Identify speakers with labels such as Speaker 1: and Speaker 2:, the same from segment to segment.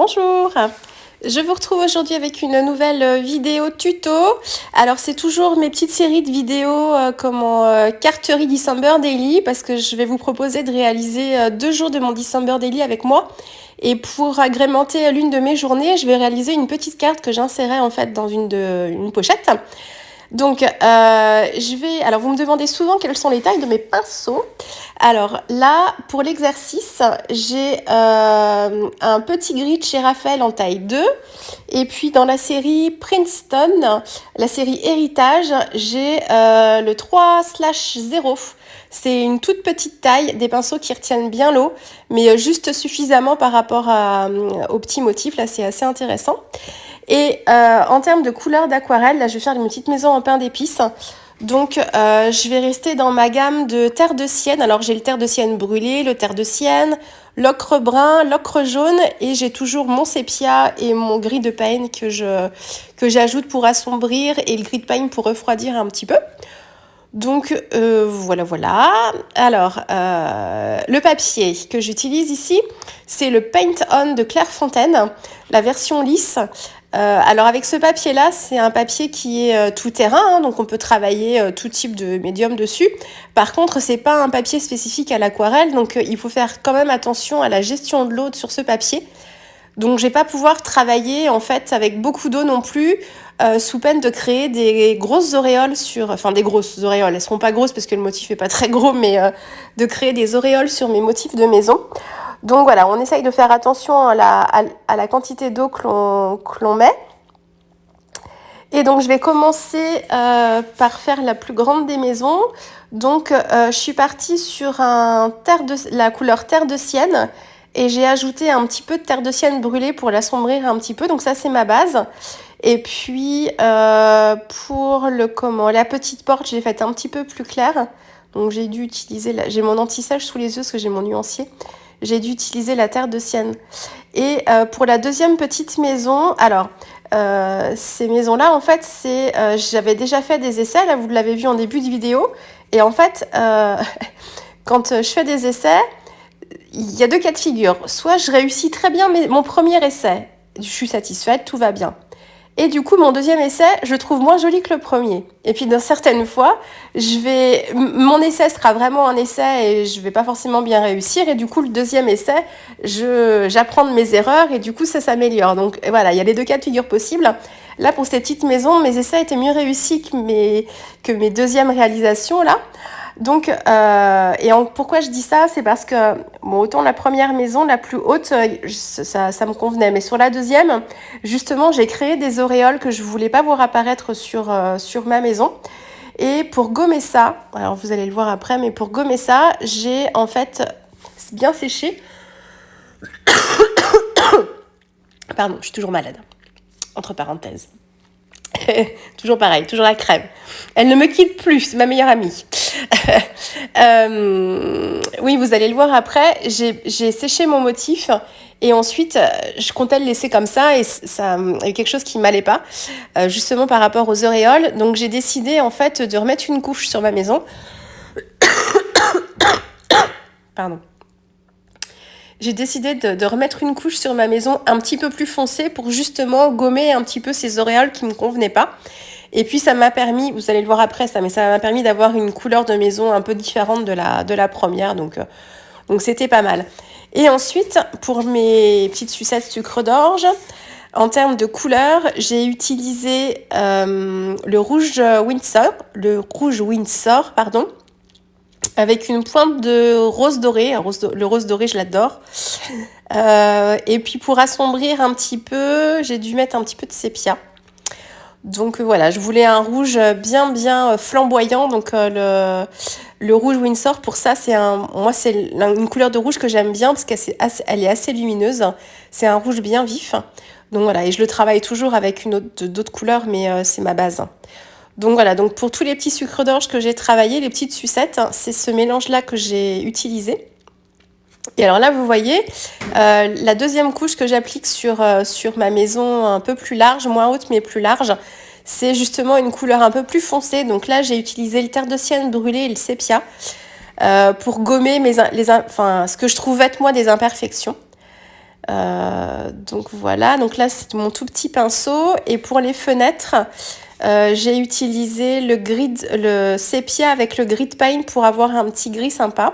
Speaker 1: Bonjour, je vous retrouve aujourd'hui avec une nouvelle vidéo tuto. Alors c'est toujours mes petites séries de vidéos carterie December Daily parce que je vais vous proposer de réaliser 2 jours de mon December Daily avec moi. Et pour agrémenter l'une de mes journées, je vais réaliser une petite carte que j'insérerai en fait dans une pochette. Donc, alors vous me demandez souvent quelles sont les tailles de mes pinceaux. Alors là, pour l'exercice, j'ai un petit grid chez Raphaël en taille 2. Et puis dans la série Princeton, la série Héritage, j'ai le 3/0. C'est une toute petite taille, des pinceaux qui retiennent bien l'eau, mais juste suffisamment par rapport au petit motif. Là, c'est assez intéressant. Et en termes de couleur d'aquarelle, là je vais faire une petite maison en pain d'épices. Donc je vais rester dans ma gamme de terre de sienne. Alors j'ai le terre de sienne brûlé, le terre de sienne, l'ocre brun, l'ocre jaune et j'ai toujours mon sépia et mon gris de paille que j'ajoute pour assombrir et le gris de paille pour refroidir un petit peu. Donc voilà. Alors le papier que j'utilise ici, c'est le Paint On de Clairefontaine, la version lisse. Alors avec ce papier-là, c'est un papier qui est tout terrain, donc on peut travailler tout type de médium dessus. Par contre, c'est pas un papier spécifique à l'aquarelle, donc il faut faire quand même attention à la gestion de l'eau sur ce papier. Donc je vais pas pouvoir travailler en fait avec beaucoup d'eau non plus, sous peine de créer des grosses auréoles des grosses auréoles, elles seront pas grosses parce que le motif est pas très gros, mais de créer des auréoles sur mes motifs de maison. Donc voilà, on essaye de faire attention à la quantité d'eau que l'on met. Et donc je vais commencer par faire la plus grande des maisons. Donc je suis partie sur la couleur terre de sienne et j'ai ajouté un petit peu de terre de sienne brûlée pour l'assombrir un petit peu. Donc ça c'est ma base. Et puis pour la petite porte, j'ai fait un petit peu plus clair. Donc j'ai dû utiliser, j'ai mon anti-sèche sous les yeux parce que j'ai mon nuancier. J'ai dû utiliser la terre de sienne. Et pour la deuxième petite maison, alors ces maisons-là, en fait, j'avais déjà fait des essais, là vous l'avez vu en début de vidéo. Et en fait, quand je fais des essais, il y a 2 cas de figure. Soit je réussis très bien mon premier essai, je suis satisfaite, tout va bien. Et du coup, mon deuxième essai, je trouve moins joli que le premier. Et puis, dans certaines fois, mon essai sera vraiment un essai et je vais pas forcément bien réussir. Et du coup, le deuxième essai, j'apprends de mes erreurs et du coup, ça s'améliore. Donc, voilà, il y a les 2 cas de figure possibles. Là, pour ces petites maisons, mes essais étaient mieux réussis que mes deuxièmes réalisations, là. Donc, pourquoi je dis ça, c'est parce que, autant la première maison, la plus haute, ça me convenait. Mais sur la deuxième, justement, j'ai créé des auréoles que je voulais pas voir apparaître sur ma maison. Et pour gommer ça, alors vous allez le voir après, mais pour gommer ça, j'ai en fait bien séché. Pardon, je suis toujours malade. Entre parenthèses. Toujours pareil, toujours la crème. Elle ne me quitte plus, c'est ma meilleure amie. Oui, vous allez le voir après, j'ai séché mon motif et ensuite je comptais le laisser comme ça et ça il y a quelque chose qui ne m'allait pas, justement par rapport aux auréoles. Donc j'ai décidé en fait de remettre une couche sur ma maison. Pardon. J'ai décidé de remettre une couche sur ma maison un petit peu plus foncée pour justement gommer un petit peu ces auréoles qui ne me convenaient pas. Et puis ça m'a permis, vous allez le voir après ça, mais ça m'a permis d'avoir une couleur de maison un peu différente de la première. Donc c'était pas mal. Et ensuite, pour mes petites sucettes sucre d'orge, en termes de couleur, j'ai utilisé le rouge Windsor, avec une pointe de rose doré. Le rose doré, je l'adore. Et puis pour assombrir un petit peu, j'ai dû mettre un petit peu de sépia. Donc voilà, je voulais un rouge bien flamboyant. Donc le rouge Windsor, pour ça, c'est une couleur de rouge que j'aime bien parce qu'elle est assez lumineuse. C'est un rouge bien vif. Donc voilà, et je le travaille toujours avec d'autres couleurs, mais c'est ma base. Donc voilà, donc pour tous les petits sucres d'orge que j'ai travaillés, les petites sucettes, c'est ce mélange-là que j'ai utilisé. Et alors là, vous voyez, la deuxième couche que j'applique sur ma maison un peu plus large, moins haute mais plus large, c'est justement une couleur un peu plus foncée. Donc là, j'ai utilisé le terre de sienne brûlé et le sépia pour gommer ce que je trouve être moi des imperfections. Donc voilà, donc là c'est mon tout petit pinceau. Et pour les fenêtres, j'ai utilisé le sépia avec le grid paint pour avoir un petit gris sympa.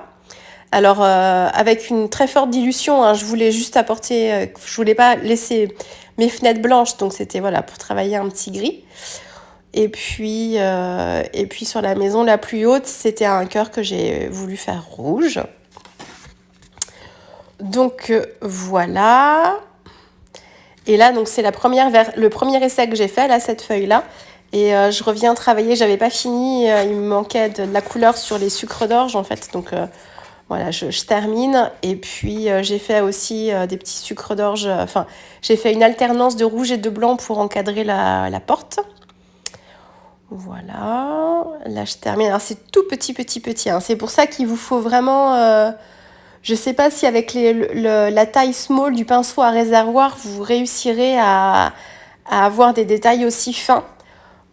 Speaker 1: Alors avec une très forte dilution, hein, je voulais juste apporter, je voulais pas laisser mes fenêtres blanches, donc c'était voilà pour travailler un petit gris. Et puis sur la maison la plus haute, c'était un cœur que j'ai voulu faire rouge. Donc voilà. Et là, donc c'est le premier essai que j'ai fait, là, cette feuille-là. Et je reviens travailler, j'avais pas fini, il me manquait de la couleur sur les sucres d'orge en fait. Donc voilà, je termine. Et puis j'ai fait aussi des petits sucres d'orge, j'ai fait une alternance de rouge et de blanc pour encadrer la porte. Voilà, là je termine. Alors c'est tout petit, hein. C'est pour ça qu'il vous faut vraiment... je sais pas si avec la taille small du pinceau à réservoir, vous réussirez à avoir des détails aussi fins.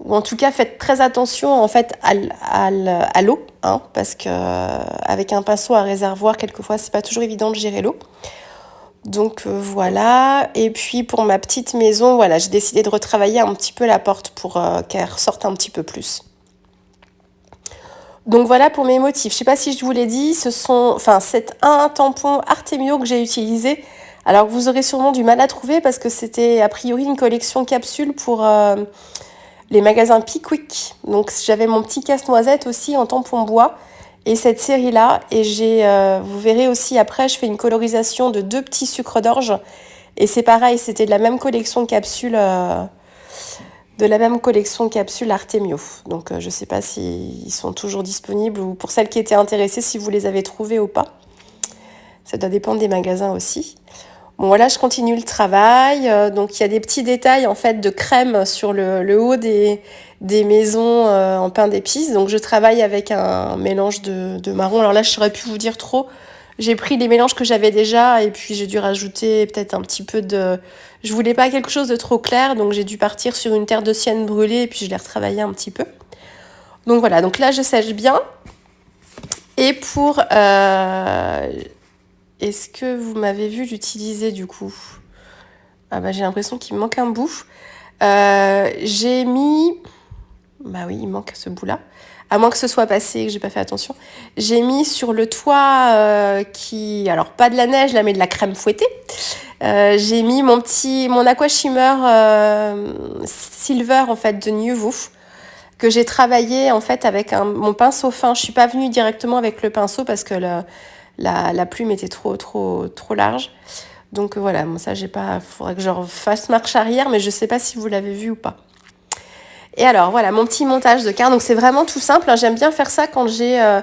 Speaker 1: Ou en tout cas, faites très attention en fait à l'eau, hein, parce que avec un pinceau à réservoir, quelquefois, c'est pas toujours évident de gérer l'eau. Donc voilà. Et puis pour ma petite maison, voilà, j'ai décidé de retravailler un petit peu la porte pour qu'elle ressorte un petit peu plus. Donc voilà pour mes motifs. Je sais pas si je vous l'ai dit, c'est un tampon Artemio que j'ai utilisé. Alors vous aurez sûrement du mal à trouver parce que c'était a priori une collection capsule pour les magasins Pickwick. Donc j'avais mon petit casse-noisette aussi en tampon bois et cette série-là. Et vous verrez aussi après, je fais une colorisation de 2 petits sucres d'orge. Et c'est pareil, c'était de la même collection capsule Artemio. Donc je ne sais pas s'ils sont toujours disponibles ou pour celles qui étaient intéressées, si vous les avez trouvés ou pas. Ça doit dépendre des magasins aussi. Bon voilà, je continue le travail. Donc il y a des petits détails en fait de crème sur le haut des maisons en pain d'épices. Donc je travaille avec un mélange de marron. Alors là, je ne saurais plus vous dire trop. J'ai pris les mélanges que j'avais déjà et puis j'ai dû rajouter peut-être un petit peu de... Je voulais pas quelque chose de trop clair, donc j'ai dû partir sur une terre de sienne brûlée et puis je l'ai retravaillé un petit peu. Donc voilà, donc là je sèche bien. Et pour... Est-ce que vous m'avez vu l'utiliser du coup? Ah bah j'ai l'impression qu'il me manque un bout. J'ai mis... Bah oui, il manque ce bout-là. À moins que ce soit passé et que j'ai pas fait attention. J'ai mis sur le toit alors pas de la neige là, mais de la crème fouettée. J'ai mis mon aqua shimmer silver en fait de Nuvo que j'ai travaillé en fait avec mon pinceau fin. Je suis pas venue directement avec le pinceau parce que la plume était trop large. Donc voilà, bon, ça faudrait que je fasse marche arrière, mais je sais pas si vous l'avez vu ou pas. Et alors voilà, mon petit montage de carte. Donc c'est vraiment tout simple, hein. J'aime bien faire ça quand je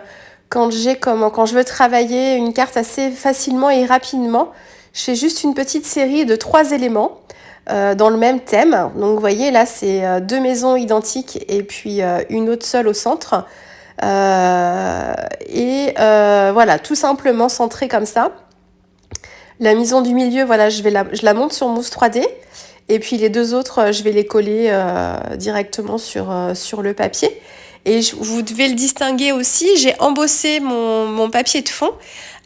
Speaker 1: veux travailler une carte assez facilement et rapidement. Je fais juste une petite série de 3 éléments dans le même thème. Donc vous voyez là, c'est 2 maisons identiques et puis une autre seule au centre. Voilà, tout simplement centré comme ça. La maison du milieu, voilà, je la monte sur mousse 3D. Et puis les 2 autres, je vais les coller directement sur le papier. Et vous devez le distinguer aussi, j'ai embossé mon papier de fond.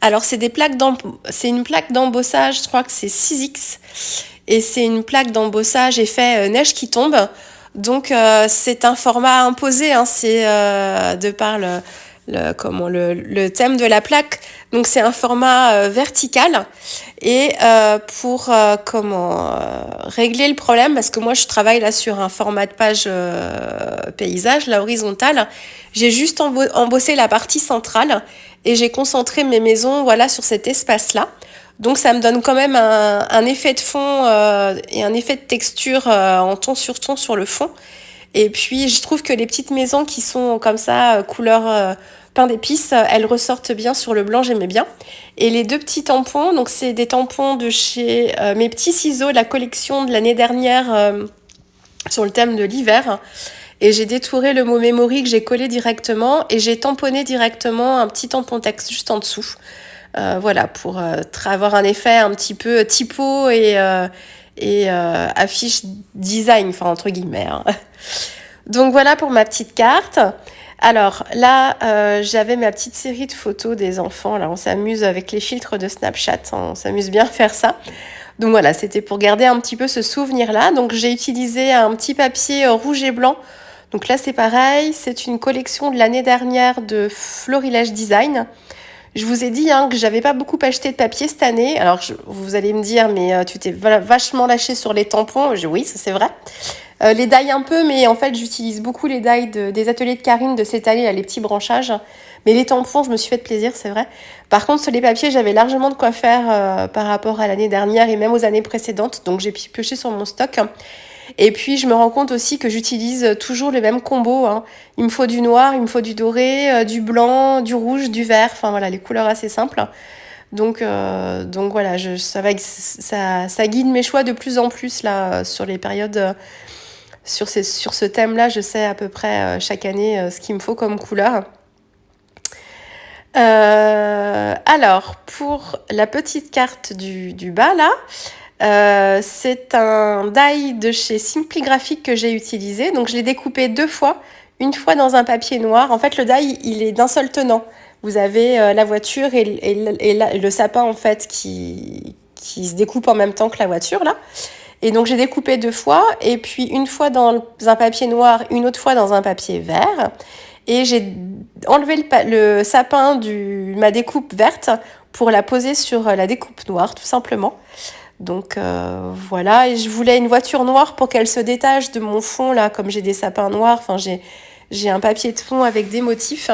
Speaker 1: Alors c'est une plaque d'embossage, je crois que c'est 6X. Et c'est une plaque d'embossage effet neige qui tombe. Donc c'est un format imposé, hein, c'est de par le thème de la plaque. Donc c'est un format vertical et pour régler le problème, parce que moi je travaille là sur un format de page paysage, la horizontale, j'ai juste embossé la partie centrale et j'ai concentré mes maisons voilà sur cet espace-là. Donc ça me donne quand même un effet de fond et un effet de texture en ton sur le fond. Et puis je trouve que les petites maisons qui sont comme ça, couleur pain d'épices, elles ressortent bien sur le blanc, j'aimais bien. Et les 2 petits tampons, donc c'est des tampons de chez mes petits ciseaux, la collection de l'année dernière sur le thème de l'hiver. Et j'ai détouré le mot memory que j'ai collé directement et j'ai tamponné directement un petit tampon texte juste en dessous. Voilà, pour avoir un effet un petit peu typo et affiche design, enfin entre guillemets, hein. Donc voilà pour ma petite carte. Alors là, j'avais ma petite série de photos des enfants. Là, on s'amuse avec les filtres de Snapchat. On s'amuse bien à faire ça. Donc voilà, c'était pour garder un petit peu ce souvenir-là. Donc j'ai utilisé un petit papier rouge et blanc. Donc là, c'est pareil. C'est une collection de l'année dernière de Florilège Design. Je vous ai dit que j'avais pas beaucoup acheté de papier cette année. Alors vous allez me dire, mais tu t'es vachement lâché sur les tampons. Oui, ça c'est vrai. Les die un peu, mais en fait j'utilise beaucoup les die des ateliers de Karine de cette année, là, les petits branchages. Mais les tampons, je me suis fait plaisir, c'est vrai. Par contre, sur les papiers, j'avais largement de quoi faire par rapport à l'année dernière et même aux années précédentes. Donc j'ai pioché sur mon stock. Et puis je me rends compte aussi que j'utilise toujours le même combo. Il me faut du noir, il me faut du doré, du blanc, du rouge, du vert. Enfin voilà, les couleurs assez simples. Donc voilà, ça guide mes choix de plus en plus là sur les périodes, sur ce thème-là. Je sais à peu près chaque année ce qu'il me faut comme couleur. Alors, pour la petite carte du bas là, c'est un die de chez Simply Graphic que j'ai utilisé. Donc je l'ai découpé 2 fois, une fois dans un papier noir. En fait, le die, il est d'un seul tenant. Vous avez la voiture et le sapin en fait qui se découpe en même temps que la voiture là. Et donc j'ai découpé 2 fois, et puis une fois dans un papier noir, une autre fois dans un papier vert. Et j'ai enlevé le sapin de ma découpe verte pour la poser sur la découpe noire, tout simplement. Donc voilà, et je voulais une voiture noire pour qu'elle se détache de mon fond là, comme j'ai des sapins noirs. Enfin, j'ai un papier de fond avec des motifs.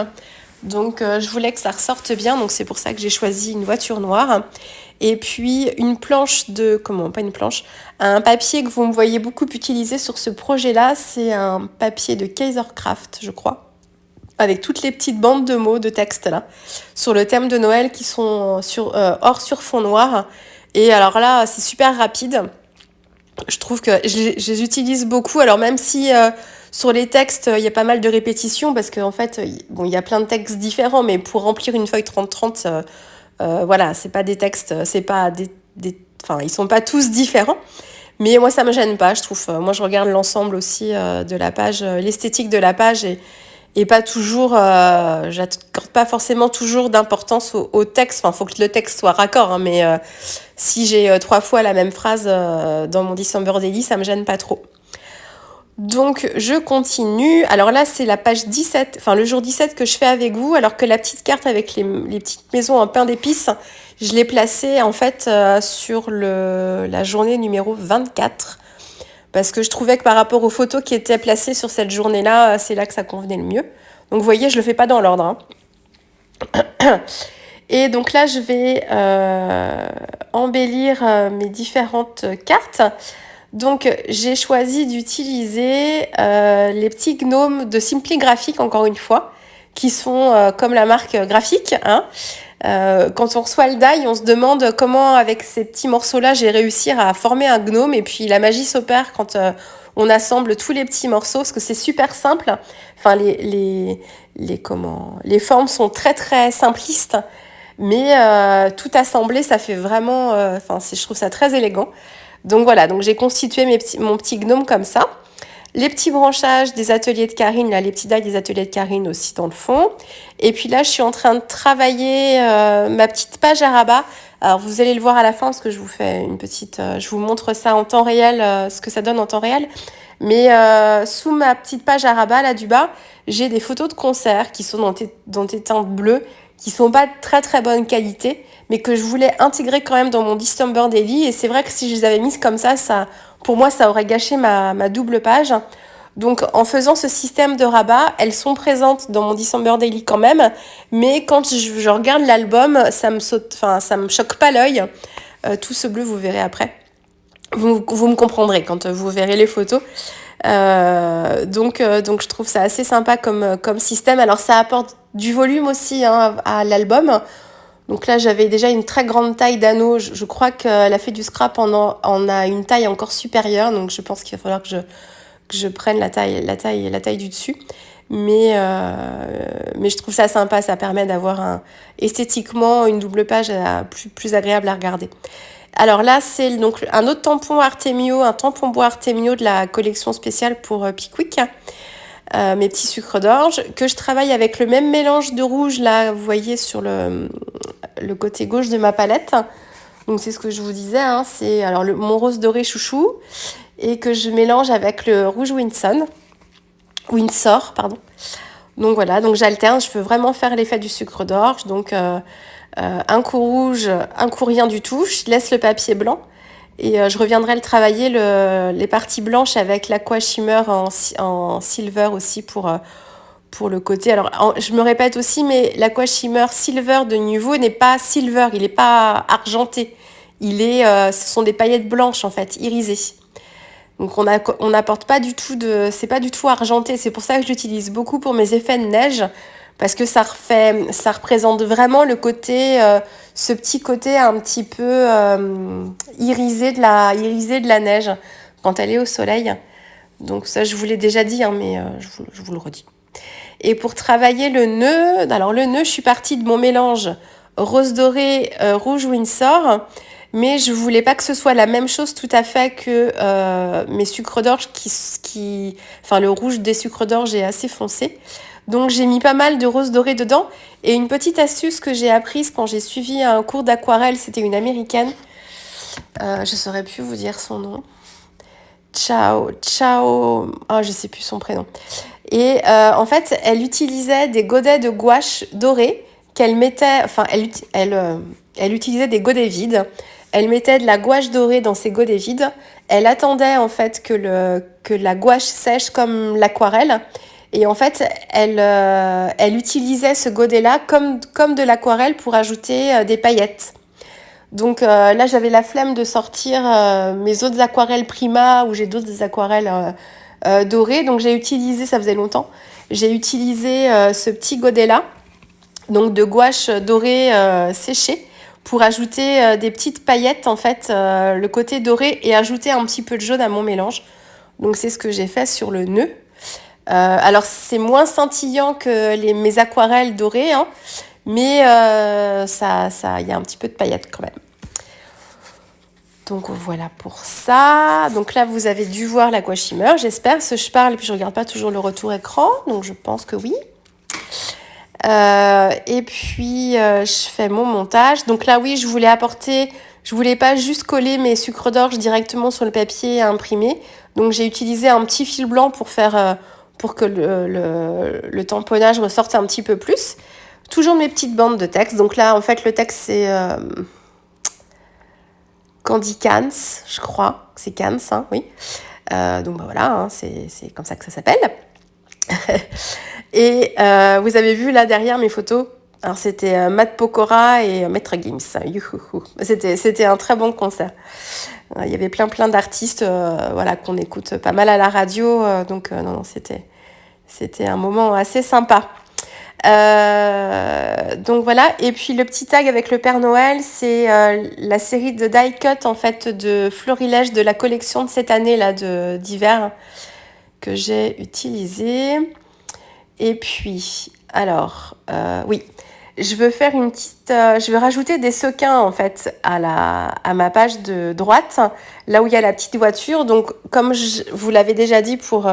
Speaker 1: Donc je voulais que ça ressorte bien, donc c'est pour ça que j'ai choisi une voiture noire. Et puis une planche pas une planche, un papier que vous me voyez beaucoup utiliser sur ce projet-là, c'est un papier de Kaisercraft, je crois, avec toutes les petites bandes de mots, de texte là, sur le thème de Noël qui sont sur fond noir. Et alors là, c'est super rapide. Je trouve que je les utilise beaucoup. Alors même si sur les textes, il y a pas mal de répétitions, parce qu'en fait, il y a plein de textes différents, mais pour remplir une feuille 30-30, voilà, c'est pas des textes, c'est pas enfin, ils sont pas tous différents. Mais moi, ça me gêne pas, je trouve. Moi, je regarde l'ensemble aussi de la page, l'esthétique de la page, et pas toujours, j'accorde pas forcément toujours d'importance au texte. Enfin, faut que le texte soit raccord, mais si j'ai 3 fois la même phrase dans mon December Daily, ça me gêne pas trop. Donc, je continue. Alors là, c'est la page 17, enfin le jour 17 que je fais avec vous, alors que la petite carte avec les petites maisons en pain d'épices, je l'ai placée en fait sur la journée numéro 24. Parce que je trouvais que par rapport aux photos qui étaient placées sur cette journée-là, c'est là que ça convenait le mieux. Donc vous voyez, je le fais pas dans l'ordre. Et donc là, je vais embellir mes différentes cartes. Donc j'ai choisi d'utiliser les petits gnomes de Simply Graphic, encore une fois, qui sont comme la marque graphique. Quand on reçoit le die, on se demande comment, avec ces petits morceaux-là, j'ai réussi à former un gnome. Et puis la magie s'opère quand on assemble tous les petits morceaux, parce que c'est super simple. Enfin, les formes sont très très simplistes, mais tout assemblé, ça fait vraiment. Je trouve ça très élégant. Donc voilà, donc j'ai constitué mon petit gnome comme ça. Les petits branchages des ateliers de Karine, là, les petits die des ateliers de Karine aussi dans le fond. Et puis là, je suis en train de travailler ma petite page à rabat. Alors, vous allez le voir à la fin, parce que je vous fais une petite... je vous montre ça en temps réel, ce que ça donne en temps réel. Mais sous ma petite page à rabat, là, du bas, j'ai des photos de concerts qui sont dans des teintes bleues, qui sont pas de très très bonne qualité, mais que je voulais intégrer quand même dans mon December Daily. Et c'est vrai que si je les avais mises comme ça, pour moi, ça aurait gâché ma double page. Donc, en faisant ce système de rabat, elles sont présentes dans mon December Daily quand même. Mais quand je regarde l'album, ça me choque pas l'œil. Tout ce bleu, vous verrez après. Vous me comprendrez quand vous verrez les photos. Donc je trouve ça assez sympa comme système. Alors, ça apporte du volume aussi à l'album. Donc là, j'avais déjà une très grande taille d'anneau. Je crois qu'elle a fait du scrap en a une taille encore supérieure. Donc je pense qu'il va falloir que je prenne la taille du dessus. Mais je trouve ça sympa. Ça permet d'avoir esthétiquement une double page plus agréable à regarder. Alors là, c'est donc un autre tampon Artemio, un tampon bois Artemio de la collection spéciale pour Pickwick. mes petits sucres d'orge, que je travaille avec le même mélange de rouge, là, vous voyez sur le côté gauche de ma palette. Donc c'est ce que je vous disais, hein, c'est alors mon rose doré chouchou, et que je mélange avec le rouge Windsor, pardon. Donc voilà, donc j'alterne, je veux vraiment faire l'effet du sucre d'orge, donc un coup rouge, un coup rien du tout, je laisse le papier blanc. Et je reviendrai le travailler les parties blanches avec l'Aqua Shimmer en silver aussi pour le côté. Alors, je me répète aussi, mais l'Aqua Shimmer Silver de Nuvo n'est pas silver, il n'est pas argenté. Ce sont des paillettes blanches en fait, irisées. Donc on n'apporte pas du tout c'est pas du tout argenté. C'est pour ça que je l'utilise beaucoup pour mes effets de neige, parce que ça représente vraiment le côté, ce petit côté un petit peu irisé de la neige quand elle est au soleil. Donc ça, je vous l'ai déjà dit, hein, mais je vous le redis. Et pour travailler le nœud, alors le nœud, je suis partie de mon mélange rose doré, rouge Windsor, mais je voulais pas que ce soit la même chose tout à fait que mes sucres d'orge enfin le rouge des sucres d'orge est assez foncé. Donc j'ai mis pas mal de rose doré dedans. Et une petite astuce que j'ai apprise quand j'ai suivi un cours d'aquarelle, c'était une américaine. Je saurais plus vous dire son nom. Ciao, je sais plus son prénom. Et en fait, elle utilisait des godets de gouache dorés qu'elle mettait, enfin, elle utilisait des godets vides. Elle mettait de la gouache dorée dans ces godets vides. Elle attendait en fait que la gouache sèche comme l'aquarelle. Et en fait, elle utilisait ce godet-là comme de l'aquarelle pour ajouter des paillettes. Donc là, j'avais la flemme de sortir mes autres aquarelles Prima, où j'ai d'autres aquarelles dorées. Donc j'ai utilisé, ça faisait longtemps, j'ai utilisé ce petit godet-là, donc de gouache dorée séchée, pour ajouter des petites paillettes, en fait, le côté doré, et ajouter un petit peu de jaune à mon mélange. Donc c'est ce que j'ai fait sur le nœud. Alors c'est moins scintillant que mes aquarelles dorées, hein, mais y a un petit peu de paillettes quand même. Donc voilà pour ça. Donc là, vous avez dû voir l'Aqua Shimmer, j'espère. Parce que je parle et puis je regarde pas toujours le retour écran, donc je pense que oui. Et puis je fais mon montage. Donc là, oui, je voulais pas juste coller mes sucres d'orge directement sur le papier à imprimer. Donc j'ai utilisé un petit fil blanc pour que le tamponnage ressorte un petit peu plus. Toujours mes petites bandes de texte. Donc là, en fait, le texte, c'est Candy Cans, je crois. C'est Cans, hein, oui. Donc bah, voilà, hein, c'est comme ça que ça s'appelle. Et vous avez vu là derrière mes photos. Alors c'était Matt Pokora et Maître Gims. Youhouhou. C'était un très bon concert. Il y avait plein d'artistes voilà, qu'on écoute pas mal à la radio. Donc non, c'était un moment assez sympa. Donc voilà, et puis le petit tag avec le Père Noël, c'est la série de die cut en fait de florilège de la collection de cette année là d'hiver que j'ai utilisé. Et puis alors oui, je veux faire je veux rajouter des sequins en fait à ma page de droite, là où il y a la petite voiture. Donc comme vous l'avez déjà dit pour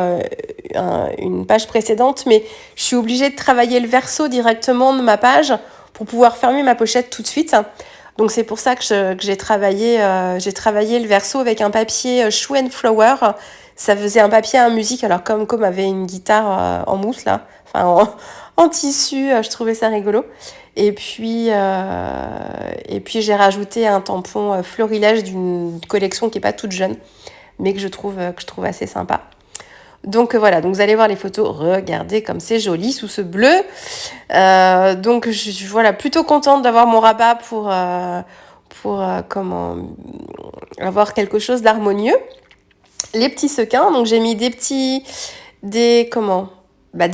Speaker 1: une page précédente, mais je suis obligée de travailler le verso directement de ma page pour pouvoir fermer ma pochette tout de suite. Donc c'est pour ça que j'ai travaillé le verso avec un papier Shoe and Flower. Ça faisait un papier à musique, alors comme avait une guitare en mousse là, enfin en tissu, je trouvais ça rigolo. Et puis j'ai rajouté un tampon florilège d'une collection qui est pas toute jeune, mais que je trouve assez sympa. Donc voilà, donc vous allez voir les photos, regardez comme c'est joli sous ce bleu. Donc voilà, plutôt contente d'avoir mon rabat pour avoir quelque chose d'harmonieux. Les petits sequins, donc j'ai mis des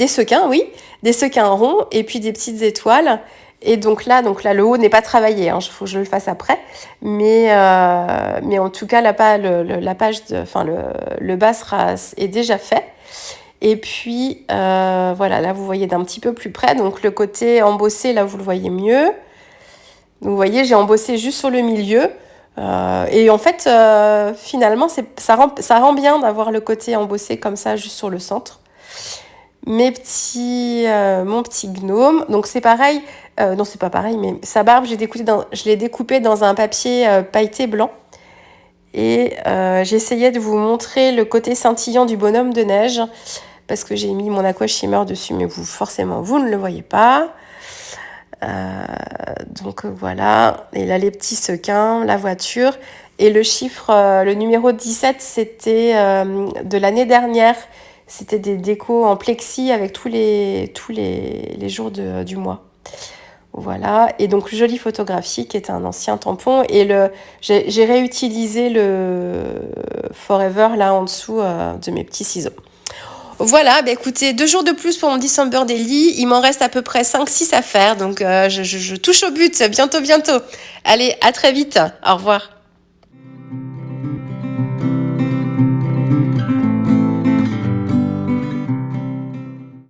Speaker 1: sequins, oui, des sequins ronds et puis des petites étoiles. Et donc là le haut n'est pas travaillé, hein, faut que je le fasse après. Mais en tout cas, le bas est déjà fait. Et puis voilà, là vous voyez d'un petit peu plus près. Donc le côté embossé, là vous le voyez mieux. Donc vous voyez, j'ai embossé juste sur le milieu. Et en fait, finalement, ça rend bien d'avoir le côté embossé comme ça, juste sur le centre. mon petit gnome. Donc c'est pareil, non c'est pas pareil, mais sa barbe, je l'ai découpé dans un papier pailleté blanc. Et j'essayais de vous montrer le côté scintillant du bonhomme de neige parce que j'ai mis mon aqua shimmer dessus, mais forcément, vous ne le voyez pas. Donc voilà, et là les petits sequins, la voiture. Et le numéro 17, c'était de l'année dernière. C'était des décos en plexi avec tous les jours du mois. Voilà, et donc jolie photographie qui est un ancien tampon. Et j'ai réutilisé le Forever là en dessous de mes petits ciseaux. Voilà, bah écoutez, 2 jours de plus pour mon December Daily. Il m'en reste à peu près 5-6 à faire, donc je touche au but bientôt. Allez, à très vite. Au revoir.